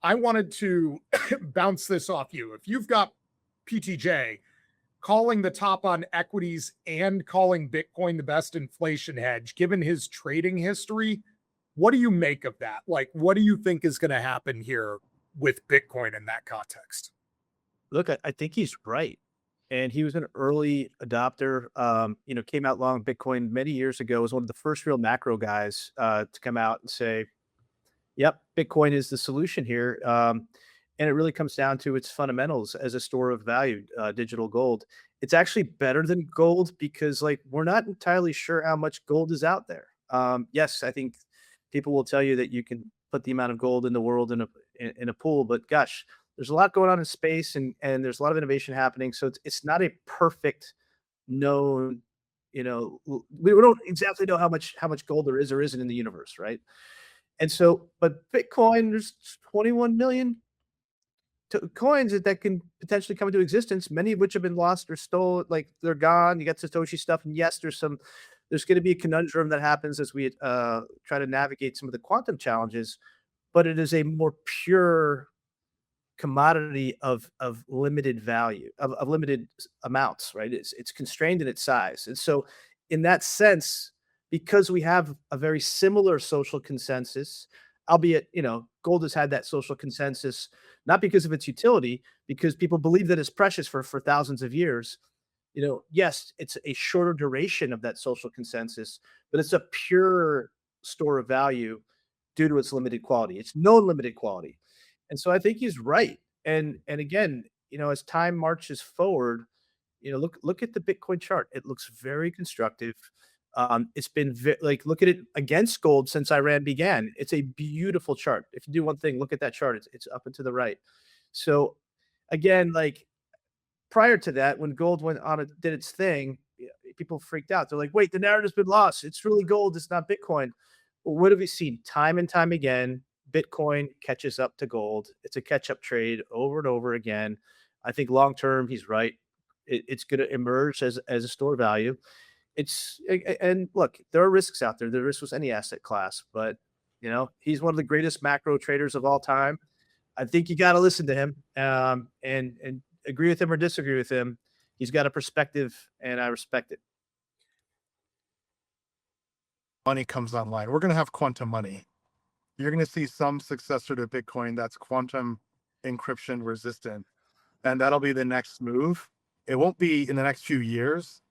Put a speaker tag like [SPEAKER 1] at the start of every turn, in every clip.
[SPEAKER 1] I wanted to bounce this off you. If you've got PTJ calling the top on equities and calling Bitcoin the best inflation hedge, given his trading history, what do you make of that? Like, what do you think is going to happen here with Bitcoin in that context?
[SPEAKER 2] Look, I think he's right. And he was an early adopter, came out long Bitcoin many years ago, was one of the first real macro guys to come out and say, yep, Bitcoin is the solution here. And it really comes down to its fundamentals as a store of value, digital gold. It's actually better than gold because, like, we're not entirely sure how much gold is out there. Yes, I think people will tell you that you can put the amount of gold in the world in a pool, but gosh, there's a lot going on in space, and there's a lot of innovation happening. So it's not a perfect known. We don't exactly know how much gold there is or isn't in the universe, right? And so, but Bitcoin, there's 21 million coins that can potentially come into existence, many of which have been lost or stolen, like they're gone. You got Satoshi stuff, and yes, there's going to be a conundrum that happens as we try to navigate some of the quantum challenges, but it is a more pure commodity of limited value, of limited amounts, right? It's constrained in its size. And so in that sense, because we have a very similar social consensus, albeit, gold has had that social consensus, not because of its utility, because people believe that it's precious for thousands of years. Yes, it's a shorter duration of that social consensus, but it's a pure store of value due to its limited quality. It's known limited quality. And so I think he's right. And again, as time marches forward, look at the Bitcoin chart. It looks very constructive. It's been like, look at it against gold since Iran began. It's a beautiful chart. If you do one thing, look at that chart. It's up and to the right. So again, like prior to that, when gold went on it did its thing, people freaked out. They're like, wait, the narrative's been lost. It's really gold. It's not Bitcoin. Well, what have we seen time and time again? Bitcoin catches up to gold. It's a catch-up trade over and over again. I think long term, he's right. It's going to emerge as a store value. And look, there are risks out there. There are risks with any asset class, but he's one of the greatest macro traders of all time. I think you got to listen to him, and agree with him or disagree with him. He's got a perspective, and I respect it.
[SPEAKER 3] Money comes online. We're going to have quantum money. You're going to see some successor to Bitcoin that's quantum encryption resistant. And that'll be the next move. It won't be in the next few years,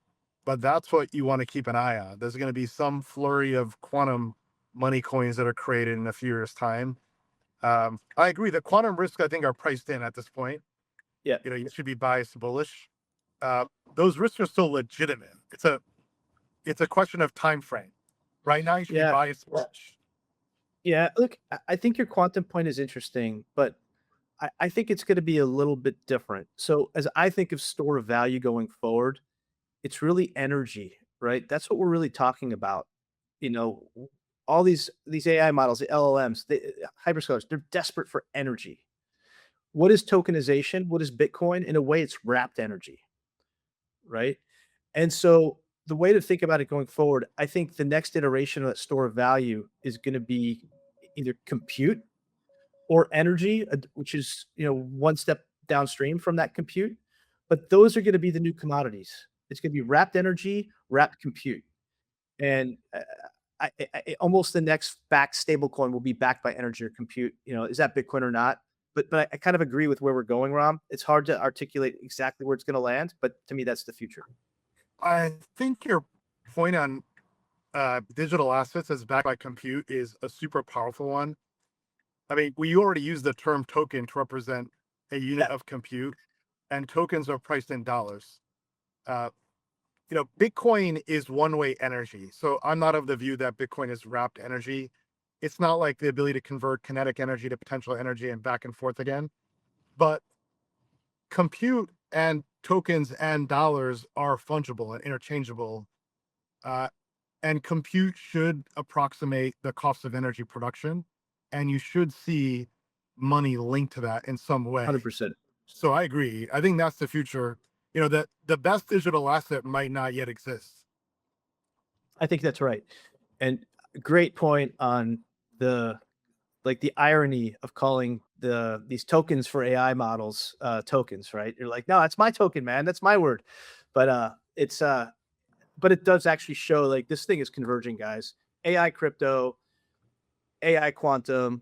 [SPEAKER 3] but that's what you want to keep an eye on. There's going to be some flurry of quantum money coins that are created in a few years' time. I agree that quantum risks, I think, are priced in at this point.
[SPEAKER 2] Yeah.
[SPEAKER 3] You should be biased bullish. Those risks are still legitimate. It's a question of time frame. Right now, you should be biased bullish.
[SPEAKER 2] Yeah, look, I think your quantum point is interesting, but I think it's going to be a little bit different. So as I think of store of value going forward, it's really energy, right? That's what we're really talking about. All these AI models, the LLMs, the hyperscalers, they're desperate for energy. What is tokenization? What is Bitcoin? In a way, it's wrapped energy, right? And so the way to think about it going forward, I think the next iteration of that store of value is going to be either compute or energy, which is one step downstream from that compute. But those are going to be the new commodities. It's going to be wrapped energy, wrapped compute, and almost the next backed stablecoin will be backed by energy or compute. Is that Bitcoin or not? But I kind of agree with where we're going, Rom. It's hard to articulate exactly where it's going to land, but to me, that's the future.
[SPEAKER 3] I think your point on digital assets as backed by compute is a super powerful one. I mean, we already use the term token to represent a unit of compute, and tokens are priced in dollars. Bitcoin is one-way energy. So I'm not of the view that Bitcoin is wrapped energy. It's not like the ability to convert kinetic energy to potential energy and back and forth again. But compute and tokens and dollars are fungible and interchangeable. And compute should approximate the cost of energy production. And you should see money linked to that in some way.
[SPEAKER 2] 100%.
[SPEAKER 3] So I agree. I think that's the future. That the best digital asset might not yet exist.
[SPEAKER 2] I think that's right. And great point on the like the irony of calling these tokens for AI models tokens, right? You're like, no, that's my token, man. That's my word. But but it does actually show like this thing is converging, guys. AI crypto, AI quantum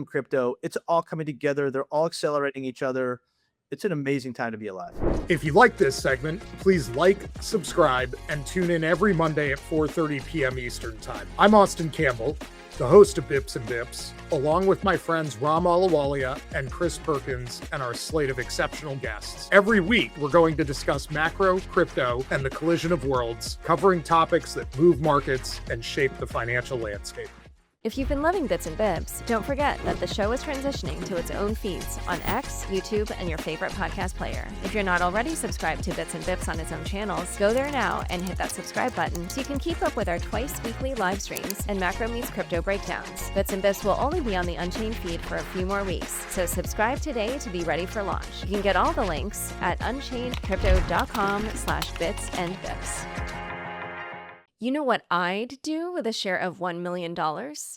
[SPEAKER 2] crypto, it's all coming together. They're all accelerating each other. It's an amazing time to be alive.
[SPEAKER 1] If you like this segment, please like, subscribe, and tune in every Monday at 4:30 p.m. Eastern Time. I'm Austin Campbell, the host of Bips and Bips, along with my friends Ram Ahluwalia and Chris Perkins and our slate of exceptional guests. Every week, we're going to discuss macro, crypto, and the collision of worlds, covering topics that move markets and shape the financial landscape.
[SPEAKER 4] If you've been loving Bits and Bips, don't forget that the show is transitioning to its own feeds on X, YouTube, and your favorite podcast player. If you're not already subscribed to Bits and Bips on its own channels, go there now and hit that subscribe button so you can keep up with our twice-weekly live streams and Macro Meets Crypto breakdowns. Bits and Bips will only be on the Unchained feed for a few more weeks, so subscribe today to be ready for launch. You can get all the links at unchainedcrypto.com/bitsandbips. You know what I'd do with a share of $1 million?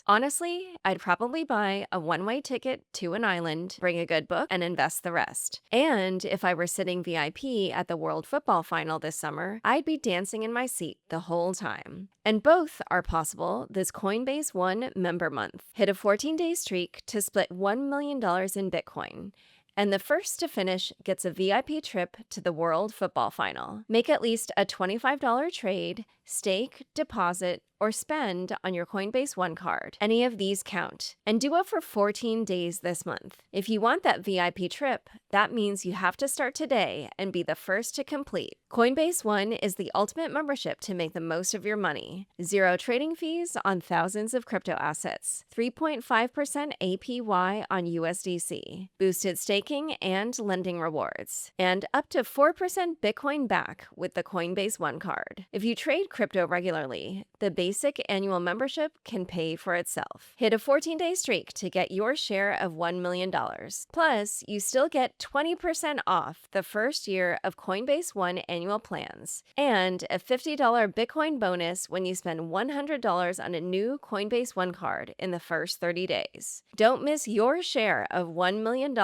[SPEAKER 4] Honestly, I'd probably buy a one-way ticket to an island, bring a good book, and invest the rest. And if I were sitting VIP at the World Football Final this summer, I'd be dancing in my seat the whole time. And both are possible this Coinbase One member month. Hit a 14-day streak to split $1 million in Bitcoin. And the first to finish gets a VIP trip to the World Football Final. Make at least a $25 trade, stake, deposit, or spend on your Coinbase One card. Any of these count. And do it for 14 days this month. If you want that VIP trip, that means you have to start today and be the first to complete. Coinbase One is the ultimate membership to make the most of your money. Zero trading fees on thousands of crypto assets. 3.5% APY on USDC. Boosted staking and lending rewards. And up to 4% Bitcoin back with the Coinbase One card. If you trade crypto regularly, the basic annual membership can pay for itself. Hit a 14-day streak to get your share of $1 million. Plus, you still get 20% off the first year of Coinbase One annual plans and a $50 Bitcoin bonus when you spend $100 on a new Coinbase One card in the first 30 days. Don't miss your share of $1 million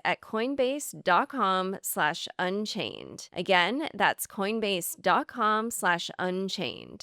[SPEAKER 4] at coinbase.com/unchained. Again, that's coinbase.com/unchained.